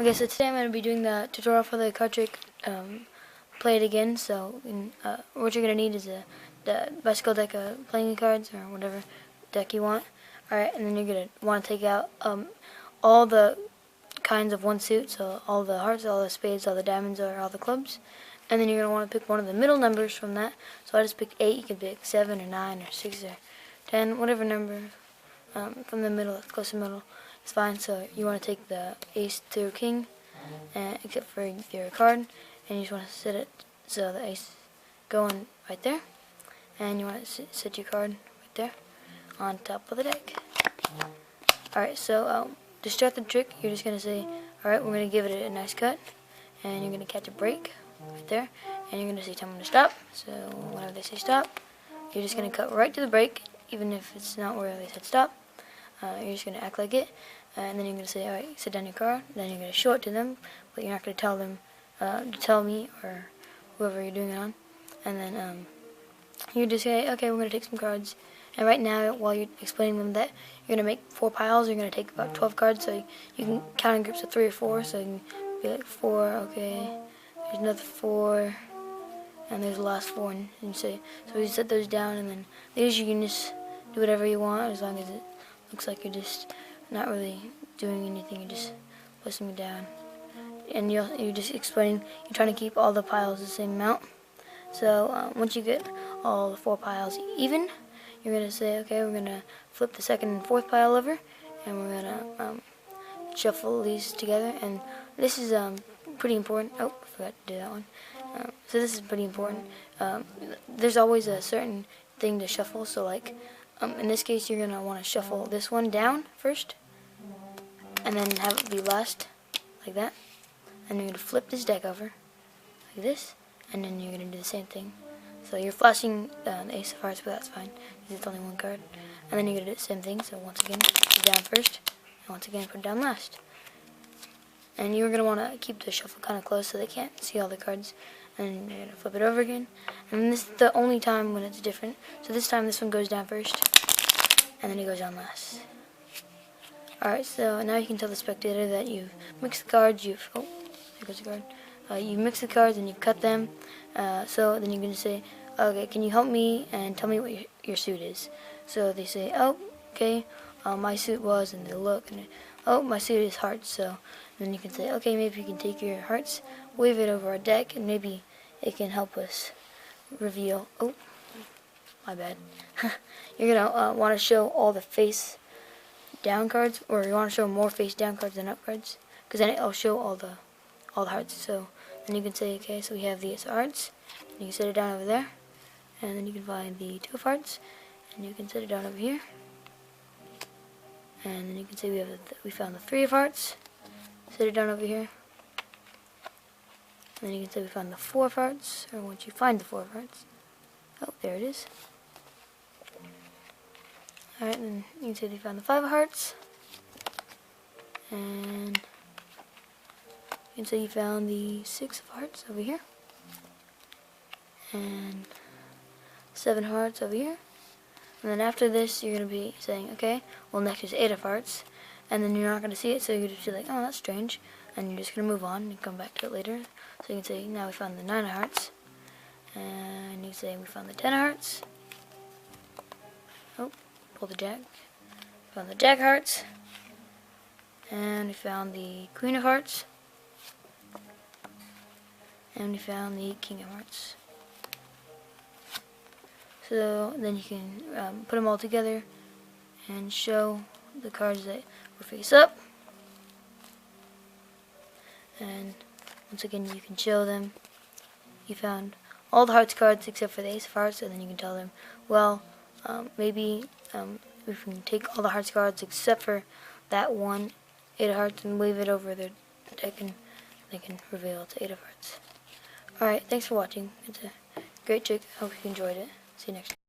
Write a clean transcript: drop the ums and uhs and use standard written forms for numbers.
Okay, so today I'm going to be doing the tutorial for the card trick, play it again. So what you're going to need is the bicycle deck of playing cards or whatever deck you want. Alright, and then you're going to want to take out all the kinds of one suit, so all the hearts, all the spades, all the diamonds, or all the clubs. And then you're going to want to pick one of the middle numbers from that. So I just picked 8, you can pick 7 or 9 or 6 or 10, whatever number from the middle, that's close to the middle. It's fine. So you want to take the ace to king, except for your card, and you just want to set it so the ace going right there, and you want to set your card right there on top of the deck. Alright, so to start the trick, you're just going to say, alright, we're going to give it a nice cut, and you're going to catch a break right there, and you're going to say tell them to stop. So whenever they say stop, you're just going to cut right to the break, even if it's not where they said stop. You're just going to act like it, and then you're going to say, alright, sit down your card. Then you're going to show it to them, but you're not going to tell them to tell me or whoever you're doing it on. And then you just say, okay, we're going to take some cards. And right now, while you're explaining them that you're going to make 4 piles, you're going to take about 12 cards, so you can count in groups of 3 or 4, so you can be like 4, okay, there's another 4, and there's the last 4, and you say, so you set those down, and then these you can just do whatever you want, as long as it looks like you're just not really doing anything, you're just placing it down. And you're just explaining, you're trying to keep all the piles the same amount. So once you get all the 4 piles even, you're going to say, okay, we're going to flip the second and fourth pile over, and we're going to shuffle these together. And this is pretty important. Oh, I forgot to do that one. So this is pretty important. There's always a certain thing to shuffle, so like in this case you're going to want to shuffle this one down first, and then have it be last, like that. And you're going to flip this deck over, like this, and then you're going to do the same thing. So you're flashing the ace of hearts, but that's fine, because it's only one card. And then you're going to do the same thing, so once again, put it down first, and once again, put it down last. And you're going to want to keep the shuffle kind of close so they can't see all the cards. And you're going to flip it over again. And this is the only time when it's different. So this time this one goes down first, and then it goes down last. Alright, so now you can tell the spectator that you've mixed the cards, oh, there goes the card. You mix the cards and you cut them. So then you're going to say, okay, can you help me and tell me what your suit is? So they say, oh, okay, my suit was, and they look, and oh, my suit is hearts. So then you can say, okay, maybe you can take your hearts, wave it over our deck, and maybe it can help us reveal, oh, my bad. You're going to want to show all the face down cards, or you want to show more face down cards than up cards, because then it'll show all the hearts. So then you can say, okay, so we have these hearts, and you can set it down over there, and then you can find the 2 of hearts, and you can set it down over here, and then you can say we found the 3 of hearts, set it down over here, and then you can say we found the 4 of hearts, or once you find the 4 of hearts, oh, there it is. Alright, then you can say they found the 5 of hearts, and you can say you found the 6 of hearts over here, and 7 hearts over here. And then after this, you're going to be saying, okay, well next is 8 of hearts, and then you're not going to see it, so you're just be like, oh, that's strange, and you're just going to move on and come back to it later. So you can say, now we found the 9 of hearts, and you say we found the 10 of hearts. Oh, pull the jack. Found the jack of hearts, and we found the queen of hearts, and we found the king of hearts. So then you can put them all together and show the cards that were face up. And once again, you can show them you found all the hearts cards except for the ace of hearts, and then you can tell them, well, maybe we can take all the hearts cards except for that one 8 of hearts and wave it over their deck, and they can reveal it's 8 of hearts. Alright, thanks for watching. It's a great trick. I hope you enjoyed it. See you next time.